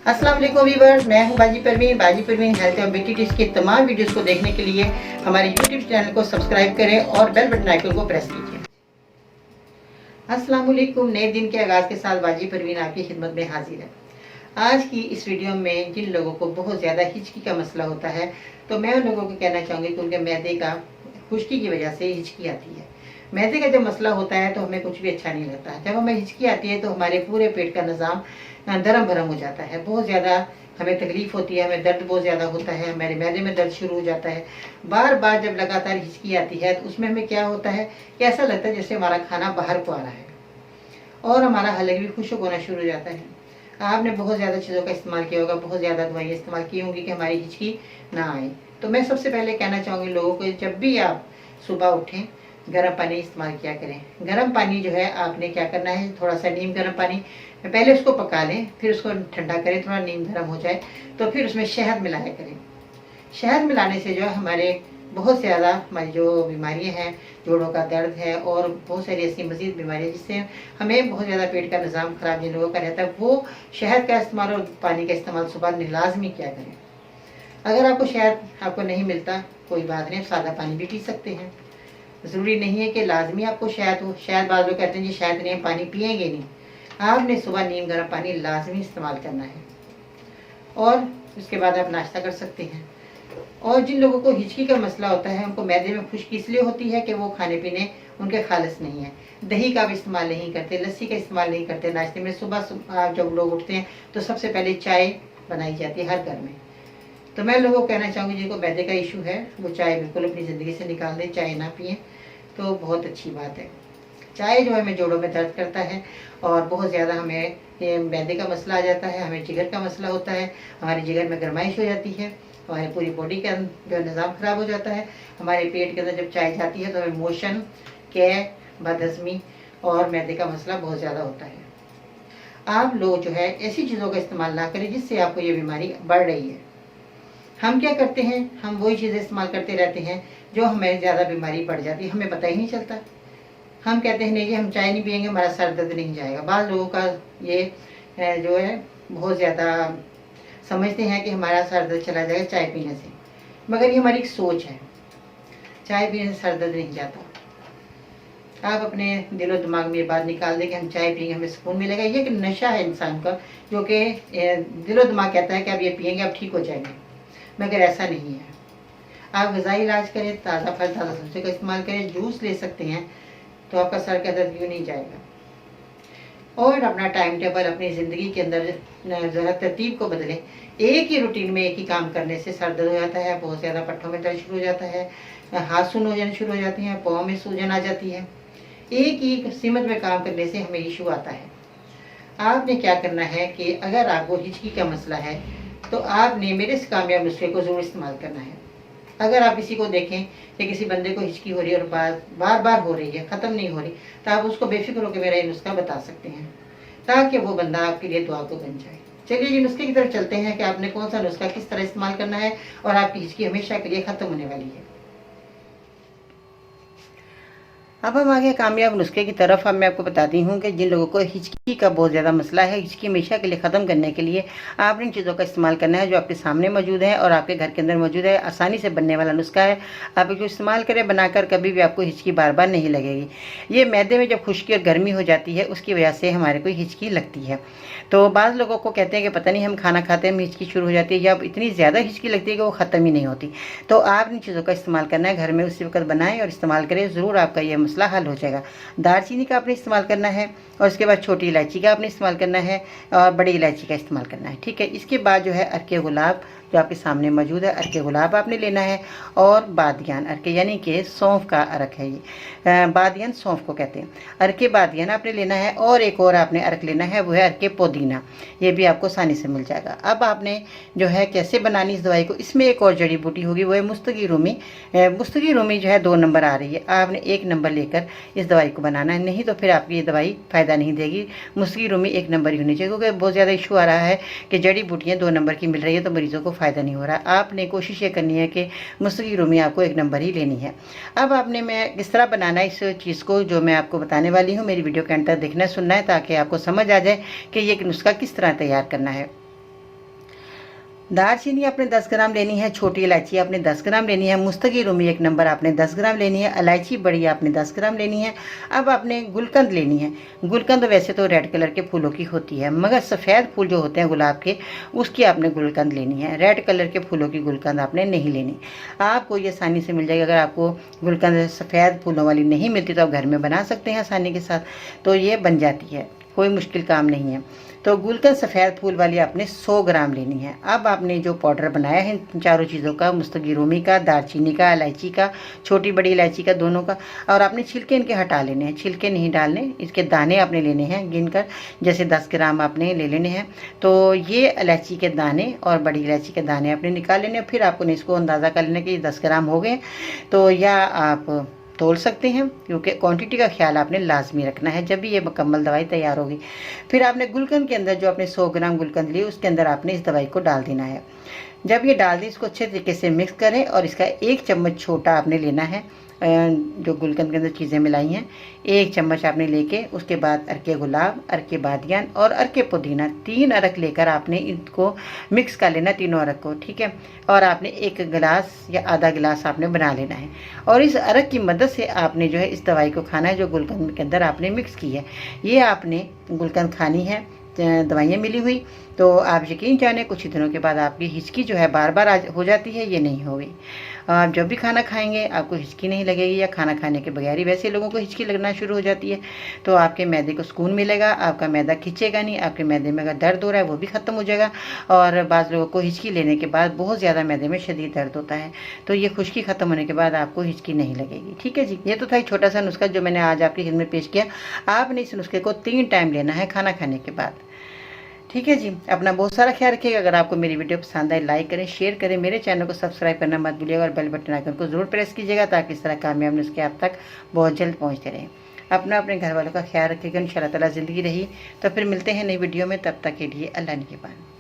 अस्सलाम वालेकुम व्यूअर्स, मैं हूं बाजी परवीन हेल्थ और ब्यूटी टिप्स की तमाम वीडियोस को देखने के लिए हमारे यूट्यूब चैनल को सब्सक्राइब करें और बेल बटन आइकन को प्रेस कीजिए। अस्सलाम वालेकुम। नए दिन के आगाज़ के साथ बाजी परवीन आपकी खिदमत में हाजिर है। आज की इस वीडियो में जिन लोगों को बहुत ज़्यादा हिचकी का मसला होता है, तो मैं उन लोगों को कहना चाहूँगी कि उनके मैदे का खुश्की की वजह से हिचकी आती है। मैदे का जब मसला होता है तो हमें कुछ भी अच्छा नहीं लगता। जब हमें हिचकी आती है तो हमारे पूरे पेट का निज़ाम दरम भरम हो जाता है, बहुत ज़्यादा हमें तकलीफ़ होती है, हमें दर्द बहुत ज़्यादा होता है, हमारे मैदे में दर्द शुरू हो जाता है। बार बार जब लगातार हिचकी आती है तो उसमें हमें क्या होता है कि ऐसा लगता है जैसे हमारा खाना बाहर को आ रहा है और हमारा हलक भी खुश्क होना शुरू हो जाता है। आपने बहुत ज़्यादा चीज़ों का इस्तेमाल किया होगा, बहुत ज़्यादा दवाइयाँ इस्तेमाल की होंगी कि हमारी हिचकी ना आए। तो मैं सबसे पहले कहना चाहूँगी लोगों को, जब भी आप सुबह उठें गर्म पानी इस्तेमाल किया करें। गर्म पानी जो है आपने क्या करना है, थोड़ा सा नीम गर्म पानी, पहले उसको पका लें, फिर उसको ठंडा करें, थोड़ा नीम गर्म हो जाए तो फिर उसमें शहद मिलाया करें। शहद मिलाने से जो है हमारे बहुत ज़्यादा हमारी जो बीमारियां हैं, जोड़ों का दर्द है और बहुत सारी ऐसी मज़ीद बीमारियाँ जिससे हमें बहुत ज़्यादा पेट का निज़ाम ख़राब जिन लोगों का रहता है, वो शहद का इस्तेमाल और पानी का इस्तेमाल सुबह लाजमी किया करें। अगर आपको शहद आपको नहीं मिलता, कोई बात नहीं, सादा पानी भी पी सकते हैं। ज़रूरी नहीं है कि लाजमी आपको शहद हो। शायद बाद लोग कहते हैं जी शहद नहीं, हम पानी पिएंगे नहीं। आपने सुबह नीम गर्म पानी लाजमी इस्तेमाल करना है और उसके बाद आप नाश्ता कर सकते हैं। और जिन लोगों को हिचकी का मसला होता है, उनको मैदे में खुश्की इसलिए होती है कि वो खाने पीने उनके खालिस नहीं है, दही का भी इस्तेमाल नहीं करते, लस्सी का इस्तेमाल नहीं करते। नाश्ते में सुबह जब लोग उठते हैं तो सबसे पहले चाय बनाई जाती है हर घर में। तो मैं लोगों को कहना चाहूँगी जिनको मैदे का इशू है वो चाय बिल्कुल अपनी ज़िंदगी से निकाल दें, चाय ना पिएँ तो बहुत अच्छी बात है। चाय जो है हमें जोड़ों में दर्द करता है और बहुत ज़्यादा हमें ये मैदे का मसला आ जाता है, हमें जिगर का मसला होता है, हमारे जिगर में गर्माइश हो जाती है, हमारी पूरी बॉडी का जो निज़ाम ख़राब हो जाता है। हमारे पेट के अंदर जब चाय जाती है तो हमें मोशन, कै, बदहज़मी और मैदे का मसला बहुत ज़्यादा होता है। आप लोग जो है ऐसी चीज़ों का इस्तेमाल ना करें जिससे आपको ये बीमारी बढ़ रही है। हम क्या करते हैं, हम वही चीज़ें इस्तेमाल करते रहते हैं जो हमें ज़्यादा बीमारी बढ़ जाती है, हमें पता ही नहीं चलता। हम कहते हैं नहीं जी हम चाय नहीं पियेंगे, हमारा सर दर्द नहीं जाएगा। बाद लोगों का ये जो है बहुत ज़्यादा समझते हैं कि हमारा सर दर्द चला जाएगा चाय पीने से, मगर ये हमारी एक सोच है। चाय पीने से सर दर्द नहीं जाता। आप अपने दिलो दिमाग में ये बात निकाल दें कि हम चाय पियेंगे हमें सुकून मिलेगा। ये एक नशा है इंसान का, जो कि दिलो दिमाग कहता है कि आप ये पियेंगे आप ठीक हो जाएंगे, मगर ऐसा नहीं है। आप ग़िज़ाई इलाज करें, ताज़ा फल ताज़ा सब्ज़ी का इस्तेमाल करें, जूस ले सकते हैं तो आपका सर का दर्द क्यों नहीं जाएगा। और अपना टाइम टेबल अपनी ज़िंदगी के अंदर ज़रा तरतीब को बदलें। एक ही रूटीन में एक ही काम करने से सर दर्द हो जाता है, बहुत ज़्यादा पट्टों में दर्द शुरू हो जाता है, हाथ सुन्न हो जाने शुरू हो जाती हैं, पाँव में सूजन आ जाती है। एक ही सिमत में काम करने से हमें इशू आता है। आपने क्या करना है कि अगर आपको हिचकी का मसला है तो आपने मेरे इस कामयाब नुस्खे को ज़रूर इस्तेमाल करना है। अगर आप किसी को देखें कि किसी बंदे को हिचकी हो रही है और बार बार हो रही है, ख़त्म नहीं हो रही, तो आप उसको बेफिक्र होकर मेरा ये नुस्खा बता सकते हैं ताकि वो बंदा आपके लिए दुआ को बन जाए। चलिए ये नुस्खे की तरफ चलते हैं कि आपने कौन सा नुस्खा किस तरह इस्तेमाल करना है और आपकी हिचकी हमेशा के लिए ख़त्म होने वाली है। अब हम आगे कामयाब नुस्खे की तरफ। अब मैं आपको बताती हूँ कि जिन लोगों को हिचकी का बहुत ज़्यादा मसला है, हिचकी हमेशा के लिए ख़त्म करने के लिए आपने इन चीज़ों का इस्तेमाल करना है जो आपके सामने मौजूद है और आपके घर के अंदर मौजूद है। आसानी से बनने वाला नुस्खा है, आप इसको इस्तेमाल करें बनाकर, कभी भी आपको हिचकी बार बार नहीं लगेगी। ये मैदे में जब खुश्की और गर्मी हो जाती है उसकी वजह से हमारे को हिचकी लगती है। तो बाज़ लोगों को कहते हैं कि पता नहीं हम खाना खाते हैं हिचकी शुरू हो जाती है, या इतनी ज़्यादा हिचकी लगती है कि वो ख़त्म ही नहीं होती। तो आप इन चीज़ों का इस्तेमाल करना है, घर में उसी वक्त बनाएं और इस्तेमाल करें, ज़रूर आपका ये मसला हल हो जाएगा। दालचीनी का आपने इस्तेमाल करना है और उसके बाद छोटी इलायची का आपने इस्तेमाल करना है और बड़ी इलायची का इस्तेमाल करना है, ठीक है। इसके बाद जो है अर्के गुलाब जो आपके सामने मौजूद है, अर्के गुलाब आपने लेना है और बादियान, अर्के यानी कि सौंफ का अर्क है ये, बादियान सौंफ को कहते हैं। अर्के बादियान आपने लेना है और एक और आपने अर्क लेना है, वो है अर्के पुदीना, ये भी आपको आसानी से मिल जाएगा। अब आपने जो है कैसे बनानी इस दवाई को, इसमें एक और जड़ी बूटी होगी, वो है मुस्तगी रूमी। मुस्तगी रूमी जो है 2 नंबर आ रही है, आपने 1 नंबर लेकर इस दवाई को बनाना है, नहीं तो फिर आपकी ये दवाई फ़ायदा नहीं देगी। मुस्तगी रूमी 1 नंबर ही होनी चाहिए, क्योंकि बहुत ज़्यादा इशू आ रहा है कि जड़ी बूटियाँ 2 नंबर की मिल रही है तो मरीज़ों को फ़ायदा नहीं हो रहा। आपने कोशिश ये करनी है कि मुस्तगी रूमी आपको 1 नंबर ही लेनी है। अब आपने मैं किस तरह बनाना है इस चीज़ को जो मैं आपको बताने वाली हूँ, मेरी वीडियो के अंत तक देखना सुनना है ताकि आपको समझ आ जाए कि ये नुस्खा किस तरह तैयार करना है। दालचीनी आपने 10 ग्राम लेनी है, छोटी इलायची आपने 10 ग्राम लेनी है, मुस्तगी रूमी 1 नंबर आपने 10 ग्राम लेनी है, इलायची बड़ी आपने 10 ग्राम लेनी है। अब आपने गुलकंद लेनी है। गुलकंद वैसे तो रेड कलर के फूलों की होती है, मगर सफ़ेद फूल जो होते हैं गुलाब के, उसकी आपने गुलकंद लेनी है। रेड कलर के फूलों की गुलकंद आपने नहीं लेनी। आपको ये आसानी से मिल जाएगी। अगर आपको गुलकंद सफ़ेद फूलों वाली नहीं मिलती तो आप घर में बना सकते हैं आसानी के साथ, तो ये बन जाती है, कोई मुश्किल काम नहीं है। तो गुलकंद सफ़ेद फूल वाली आपने 100 ग्राम लेनी है। अब आपने जो पाउडर बनाया है इन चारों चीज़ों का, मुस्तगी रूमी का, दालचीनी का, इलायची का, छोटी बड़ी इलायची का, दोनों का, और आपने छिलके इनके हटा लेने हैं, छिलके नहीं डालने। इसके दाने आपने लेने हैं गिनकर, जैसे 10 ग्राम आपने ले लेने हैं। तो ये इलायची के दाने और बड़ी इलायची के दाने आपने निकाल लेने। फिर आपको इसको अंदाज़ा कर लेना कि 10 ग्राम हो गए, तो या आप तोल सकते हैं, क्योंकि क्वांटिटी का ख्याल आपने लाजमी रखना है जब भी ये मुकम्मल दवाई तैयार होगी। फिर आपने गुलकंद के अंदर जो आपने 100 ग्राम गुलकंद ली, उसके अंदर आपने इस दवाई को डाल देना है। जब ये डाल दें, इसको अच्छे तरीके से मिक्स करें और इसका 1 चम्मच छोटा आपने लेना है। जो गुलकंद के अंदर चीज़ें मिलाई हैं, 1 चम्मच आपने लेके उसके बाद अरके गुलाब, अरके बादियान और अरके पुदीना, 3 अरक लेकर आपने इनको मिक्स कर लेना, तीनों अरक को, ठीक है। और आपने 1 गिलास या आधा गिलास आपने बना लेना है, और इस अरक की मदद से आपने जो है इस दवाई को खाना है जो गुलकंद के अंदर आपने मिक्स की है। ये आपने गुलकंद खानी है, दवाइयाँ मिली हुई। तो आप यकीन जाने कुछ ही दिनों के बाद आपकी हिचकी जो है बार बार हो जाती है, ये नहीं होगी। आप जब भी खाना खाएंगे आपको हिचकी नहीं लगेगी, या खाना खाने के बगैर ही वैसे लोगों को हिचकी लगना शुरू हो जाती है। तो आपके मैदे को सुकून मिलेगा, आपका मैदा खिंचेगा नहीं, आपके मैदे में अगर दर्द हो रहा है वो भी ख़त्म हो जाएगा। और बाज़ लोगों को हिचकी लेने के बाद बहुत ज़्यादा मैदे में शदीद दर्द होता है, तो ये खुश्की ख़त्म होने के बाद आपको हिचकी नहीं लगेगी, ठीक है जी। ये तो था एक छोटा सा नुस्खा जो मैंने आज आपकी खिदमत में पेश किया। आपने इस नुस्खे को 3 टाइम लेना है खाना खाने के बाद, ठीक है जी। अपना बहुत सारा ख्याल रखिएगा। अगर आपको मेरी वीडियो पसंद आए, लाइक करें, शेयर करें, मेरे चैनल को सब्सक्राइब करना मत भूलिएगा, और बेल बटन आइकन को ज़रूर प्रेस कीजिएगा ताकि इस तरह कामयाब नुस्खे आप तक बहुत जल्द पहुंचते रहें। अपने घर वालों का ख्याल रखिएगा। इंशाअल्लाह ताला ज़िंदगी रही तो फिर मिलते हैं नई वीडियो में, तब तक के लिए अल्लाह निगहबान।